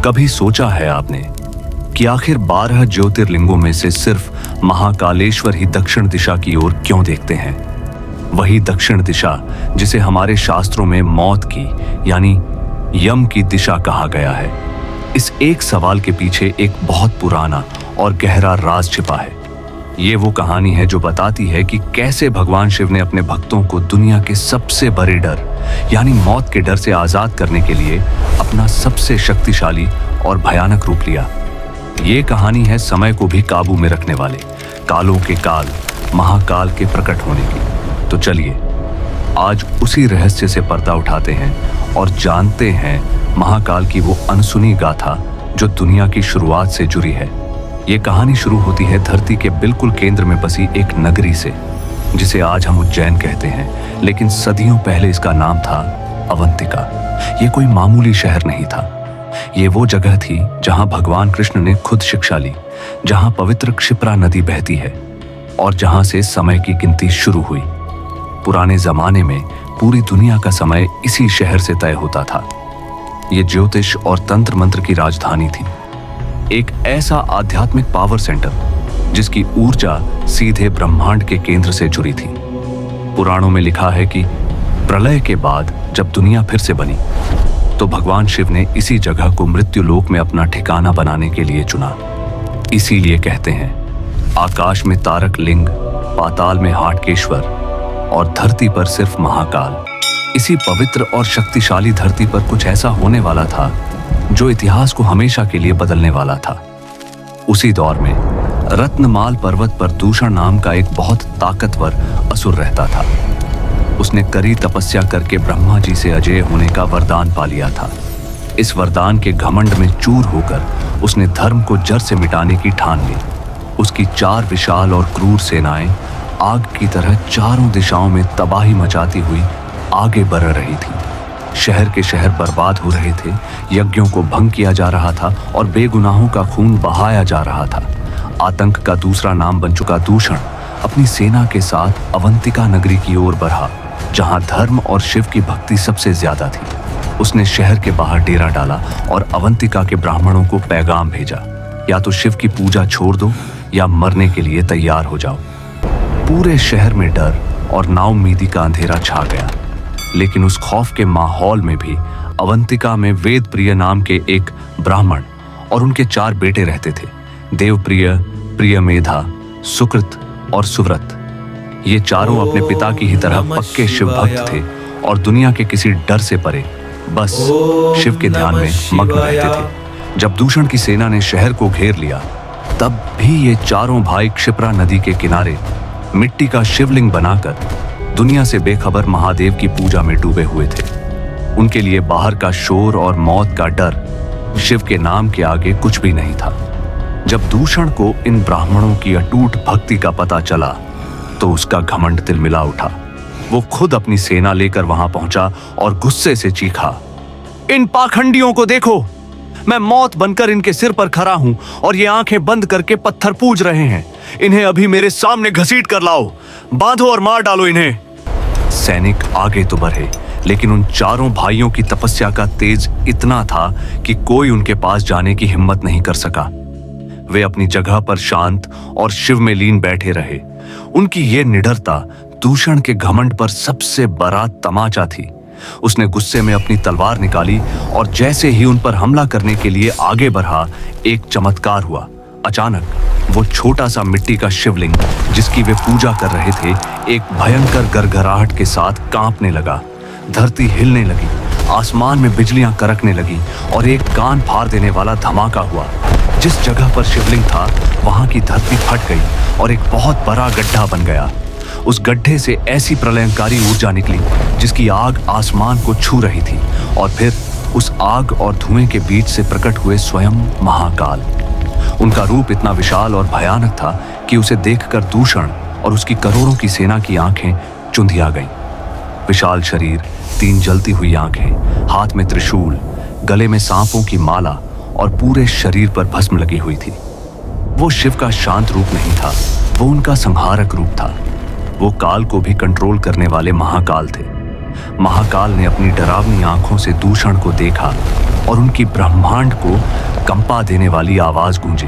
कभी सोचा है आपने कि आखिर 12 ज्योतिर्लिंगों में से सिर्फ महाकालेश्वर ही दक्षिण दिशा की ओर क्यों देखते हैं? वही दक्षिण दिशा जिसे हमारे शास्त्रों में मौत की यानी यम की दिशा कहा गया है। इस एक सवाल के पीछे एक बहुत पुराना और गहरा राज छिपा है। ये वो कहानी है जो बताती है कि कैसे भगवान शिव ने अपने भक्तों को दुनिया के सबसे बड़े डर यानी मौत के डर से आजाद करने के लिए अपना सबसे शक्तिशाली और भयानक रूप लिया। ये कहानी है समय को भी काबू में रखने वाले कालों के काल महाकाल के प्रकट होने की। तो चलिए आज उसी रहस्य से पर्दा उठाते हैं और जानते हैं महाकाल की वो अनसुनी गाथा जो दुनिया की शुरुआत से जुड़ी है। ये कहानी शुरू होती है धरती के बिल्कुल केंद्र में बसी एक नगरी से, जिसे आज हम उज्जैन कहते हैं, लेकिन सदियों पहले इसका नाम था अवंतिका। ये कोई मामूली शहर नहीं था। ये वो जगह थी जहां भगवान कृष्ण ने खुद शिक्षा ली, जहां पवित्र क्षिप्रा नदी बहती है और जहां से समय की गिनती शुरू हुई। पुराने जमाने में पूरी दुनिया का समय इसी शहर से तय होता था। ये ज्योतिष और तंत्र मंत्र की राजधानी थी, एक ऐसा आध्यात्मिक पावर सेंटर जिसकी ऊर्जा सीधे ब्रह्मांड के केंद्र से जुड़ी थी। पुराणों में लिखा है कि प्रलय के बाद जब दुनिया फिर से बनी तो भगवान शिव ने इसी जगह को मृत्यु लोक में अपना ठिकाना बनाने के लिए चुना। इसीलिए कहते हैं आकाश में तारक लिंग, पाताल में हाटकेश्वर और धरती पर सिर्फ महाकाल। इसी पवित्र और शक्तिशाली धरती पर कुछ ऐसा होने वाला था जो इतिहास को हमेशा के लिए बदलने वाला था। उसी दौर में रत्नमाल पर्वत पर दूषण नाम का एक बहुत ताकतवर असुर रहता था। उसने कड़ी तपस्या करके ब्रह्मा जी से अजेय होने का वरदान पा लिया था। इस वरदान के घमंड में चूर होकर उसने धर्म को जड़ से मिटाने की ठान ली। उसकी 4 विशाल और क्रूर सेनाएं आग की तरह चारों दिशाओं में तबाही मचाती हुई आगे बढ़ रही थी। शहर के शहर बर्बाद हो रहे थे, यज्ञों को भंग किया जा रहा था और बेगुनाहों का खून बहाया जा रहा था। आतंक का दूसरा नाम बन चुका दूषण अपनी सेना के साथ अवंतिका नगरी की ओर बढ़ा, जहां धर्म और शिव की भक्ति सबसे ज्यादा थी। उसने शहर के बाहर डेरा डाला और अवंतिका के ब्राह्मणों को पैगाम भेजा, या तो शिव की पूजा छोड़ दो या मरने के लिए तैयार हो जाओ। पूरे शहर में डर और नाउम्मीदी का अंधेरा छा गया, लेकिन उस खौफ के माहौल में भी अवंतिका में वेदप्रिय नाम के एक ब्राह्मण और उनके 4 बेटे रहते थे। देवप्रिय, प्रियमेधा, सुकृत और सुव्रत। ये चारों अपने पिता की ही तरह पक्के शिव भक्त थे और दुनिया के किसी डर से परे बस शिव के ध्यान में मग्न रहते थे। जब दूषण की सेना ने शहर को घेर लिया तब भी ये चारों भाई क्षिप्रा नदी के किनारे मिट्टी का शिवलिंग बनाकर दुनिया से बेखबर महादेव की पूजा में डूबे हुए थे। उनके लिए बाहर का शोर और मौत का डर शिव के नाम के आगे कुछ भी नहीं था। जब दूषण को इन ब्राह्मणों की अटूट भक्ति का पता चला तो उसका घमंड तिलमिला उठा। वो खुद अपनी सेना लेकर वहां पहुंचा और गुस्से से चीखा, इन पाखंडियों को देखो, मैं मौत बनकर इनके सिर पर खड़ा हूं और ये आंखें बंद करके पत्थर पूज रहे हैं। इन्हें अभी मेरे सामने घसीट कर लाओ, बांधो और मार डालो इन्हें। सैनिक आगे तो बढ़े, लेकिन उन चारों भाइयों की तपस्या का तेज इतना था कि कोई उनके पास जाने की हिम्मत नहीं कर सका। वे अपनी जगह पर शांत और शिव में लीन बैठे रहे। उनकी ये निडरता दूषण के घमंड पर सबसे बड़ा तमाचा थी। उसने गुस्से में अपनी तलवार निकाली और जैसे ही उन पर हमला करने के लिए आगे बढ़ा, एक चमत्कार हुआ। अचानक वो छोटा सा मिट्टी का शिवलिंग जिसकी वे पूजा कर रहे थे, एक भयंकर गरगराहट के साथ कांपने लगा। धरती हिलने लगी, आसमान में बिजलियां कड़कने लगी और एक कान फाड़ देने वाला धमाका हुआ। जिस जगह पर शिवलिंग था वहां की धरती फट गई और एक बहुत बड़ा गड्ढा बन गया। उस गड्ढे से ऐसी प्रलयंकारी ऊर्जा निकली जिसकी आग आसमान को छू रही थी, और फिर उस आग और धुएं के बीच से प्रकट हुए स्वयं महाकाल। उनका रूप इतना विशाल और भयानक था कि उसे देखकर दूषण और उसकी करोड़ों की सेना की आंखें चुंधिया गईं। विशाल शरीर, 3 जलती हुई आंखें, हाथ में त्रिशूल, गले में सांपों की माला और पूरे शरीर पर भस्म लगी हुई थी। वो शिव का शांत रूप नहीं था, वो उनका संहारक रूप था। वो काल को भी कंट्रोल करने वाले महाकाल थे। महाकाल ने अपनी डरावनी आंखों से दूषण को देखा और उनकी ब्रह्मांड को कंपा देने वाली आवाज गूंजी।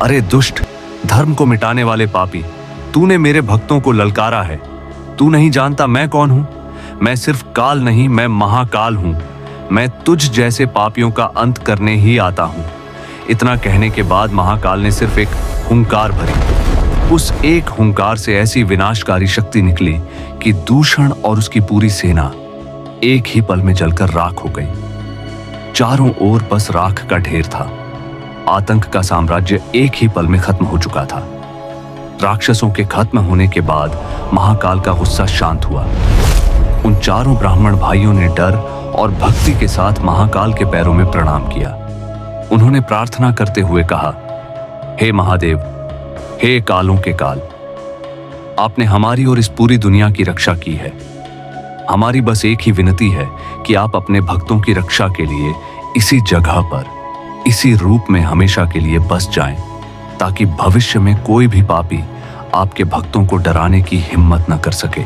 अरे दुष्ट, धर्म को मिटाने वाले पापी, तूने मेरे भक्तों को ललकारा है। तू नहीं जानता मैं कौन हूं? मैं सिर्फ काल नहीं, मैं महाकाल हूं। मैं तुझ जैसे पापियों का अंत करने ही आता हूं। इतना कहने के बाद महाकाल ने सिर्फ एक हुंकार भरी। उस एक हुंकार से ऐसी विनाशकारी शक्ति निकली कि दूषण और उसकी पूरी सेना एक ही पल में जलकर राख हो गई। चारों ओर बस राख का ढेर था। आतंक का साम्राज्य एक ही पल में खत्म हो चुका था। राक्षसों के खत्म होने के बाद महाकाल का गुस्सा शांत हुआ। उन चारों ब्राह्मण भाइयों ने डर और भक्ति के साथ महाकाल के पैरों में प्रणाम किया। उन्होंने प्रार्थना करते हुए कहा, हे महादेव, हे कालों के काल, आपने हमारी और इस पूरी दुनिया की रक्षा की है। हमारी बस एक ही विनती है कि आप अपने भक्तों की रक्षा के लिए इसी जगह पर, इसी रूप में हमेशा के लिए बस जाएं, ताकि भविष्य में कोई भी पापी आपके भक्तों को डराने की हिम्मत न कर सके।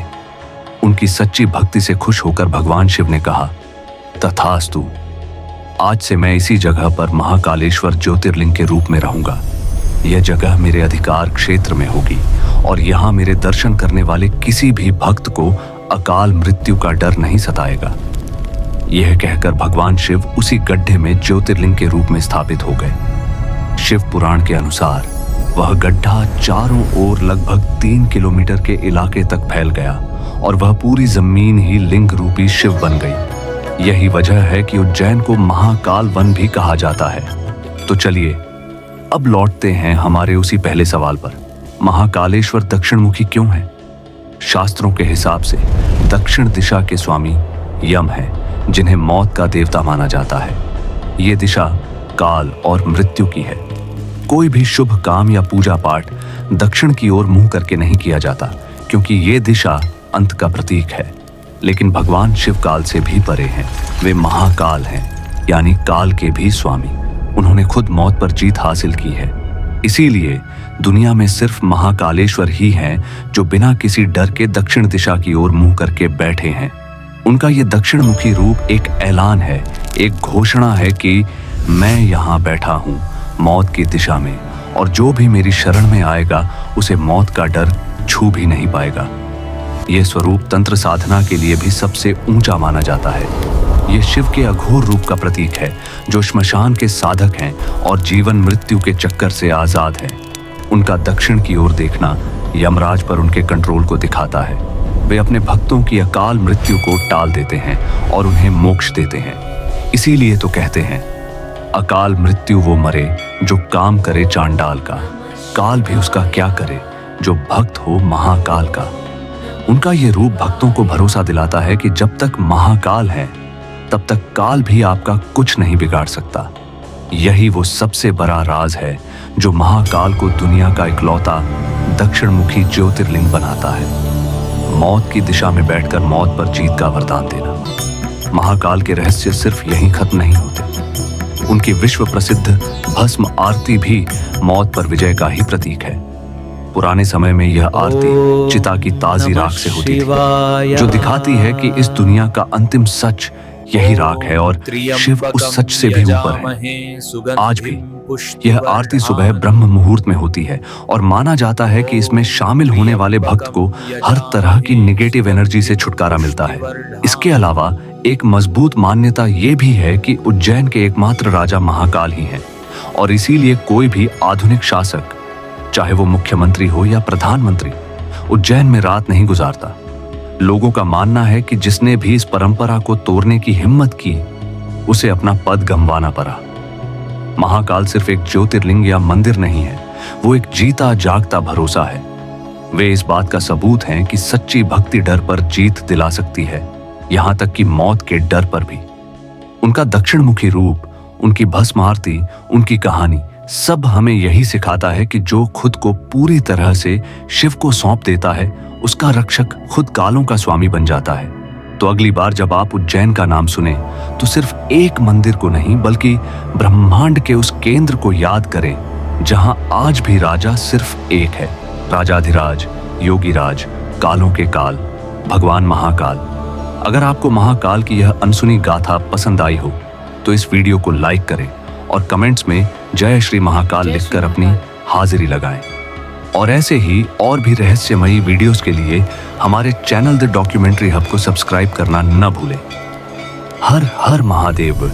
उनकी सच्ची भक्ति से खुश होकर भगवान शिव ने कहा, तथास्तु। आज से मैं इसी जगह पर महाकालेश्वर ज्योतिर्लिंग के रूप में रहूंगा। यह जगह मेरे अधिकार क्षेत्र में होगी और यहाँ मेरे दर्शन करने वाले किसी भी भक्त को अकाल मृत्यु का डर नहीं सताएगा। यह कहकर भगवान शिव उसी गड्ढे में ज्योतिर्लिंग के रूप में स्थापित हो गए। शिव पुराण के अनुसार वह गड्ढा चारों ओर लगभग 3 किलोमीटर के इलाके तक फैल गया और वह पूरी जमीन ही लिंग रूपी शिव बन गई। यही वजह है कि उज्जैन को महाकाल वन भी कहा जाता है। तो चलिए अब लौटते हैं हमारे उसी पहले सवाल पर। महाकालेश्वर दक्षिणमुखी क्यों है? शास्त्रों के हिसाब से दक्षिण दिशा के स्वामी यम हैं, जिन्हें मौत का देवता माना जाता है। ये दिशा काल और मृत्यु की है। कोई भी शुभ काम या पूजा पाठ दक्षिण की ओर मुंह करके नहीं किया जाता, क्योंकि ये दिशा अंत का प्रतीक है। लेकिन भगवान शिव काल से भी परे हैं। वे महाकाल हैं, यानी काल के भी स्वामी। उन्होंने खुद मौत पर जीत हासिल की है। इसीलिए दुनिया में सिर्फ महाकालेश्वर ही हैं जो बिना किसी डर के दक्षिण दिशा की ओर मुंह करके बैठे हैं। उनका ये दक्षिण मुखी रूप एक ऐलान है, एक घोषणा है कि मैं यहाँ बैठा हूँ मौत की दिशा में, और जो भी मेरी शरण में आएगा उसे मौत का डर छू भी नहीं पाएगा। यह स्वरूप तंत्र साधना के लिए भी सबसे ऊंचा माना जाता है। यह शिव के अघोर रूप का प्रतीक है, जो श्मशान के साधक हैं और जीवन मृत्यु के चक्कर से आजाद हैं। उनका दक्षिण की ओर देखना यमराज पर उनके कंट्रोल को दिखाता है। वे अपने भक्तों की अकाल मृत्यु को टाल देते हैं और उन्हें मोक्ष देते हैं। इसीलिए तो कहते हैं, अकाल मृत्यु वो मरे जो काम करे चांडाल का, काल भी उसका क्या करे जो भक्त हो महाकाल का। उनका ये रूप भक्तों को भरोसा दिलाता है कि जब तक महाकाल है तब तक काल भी आपका कुछ नहीं बिगाड़ सकता। यही वो सबसे बड़ा राज है जो महाकाल को दुनिया का इकलौता दक्षिणमुखी ज्योतिर्लिंग बनाता है। मौत की दिशा में बैठकर मौत पर जीत का वरदान देना। महाकाल के रहस्य सिर्फ यहीं खत्म नहीं होते। उनकी विश्व प्रसिद्ध भस्म आरती भी मौत पर विजय का ही प्रतीक है। पुराने समय में यह आरती चिता की ताजी राख से होती थी, जो दिखाती है कि इस दुनिया का अंतिम सच यही राख है और शिव उस सच से भी ऊपर है। आज भी यह आरती सुबह ब्रह्म मुहूर्त में होती है और माना जाता है कि इसमें शामिल होने वाले भक्त को हर तरह की नेगेटिव एनर्जी से छुटकारा मिलता है। इसके अलावा एक मजबूत मान्यता ये भी है कि उज्जैन के एकमात्र राजा महाकाल ही हैं, और इसीलिए कोई भी आधुनिक शासक, चाहे वो मुख्यमंत्री हो या प्रधानमंत्री, उज्जैन में रात नहीं गुजारता। लोगों का मानना है कि जिसने भी इस परंपरा को तोड़ने की हिम्मत की, उसे अपना पद गंवाना पड़ा। महाकाल सिर्फ एक ज्योतिर्लिंग या मंदिर नहीं है, वो एक जीता जागता भरोसा है। वे इस बात का सबूत हैं कि सच्ची भक्ति डर पर जीत दिला सकती है, यहां तक कि मौत के डर पर भी। उनका दक्षिणमुखी रूप, उनकी भस्म आरती, उनकी कहानी सब हमें यही सिखाता है कि जो खुद को पूरी तरह से शिव को सौंप देता है, उसका रक्षक खुद कालों का स्वामी बन जाता है। तो अगली बार जब आप उज्जैन का नाम सुने तो सिर्फ एक मंदिर को नहीं, बल्कि ब्रह्मांड के उस केंद्र को याद करें जहां आज भी राजा सिर्फ एक है, राजाधिराज, योगीराज, कालों के काल, भगवान महाकाल। अगर आपको महाकाल की यह अनसुनी गाथा पसंद आई हो तो इस वीडियो को लाइक करें और कमेंट्स में जय श्री महाकाल लिखकर अपनी हाजिरी लगाएं। और ऐसे ही और भी रहस्यमयी वीडियोस के लिए हमारे चैनल द डॉक्यूमेंट्री हब को सब्सक्राइब करना न भूलें। हर हर महादेव।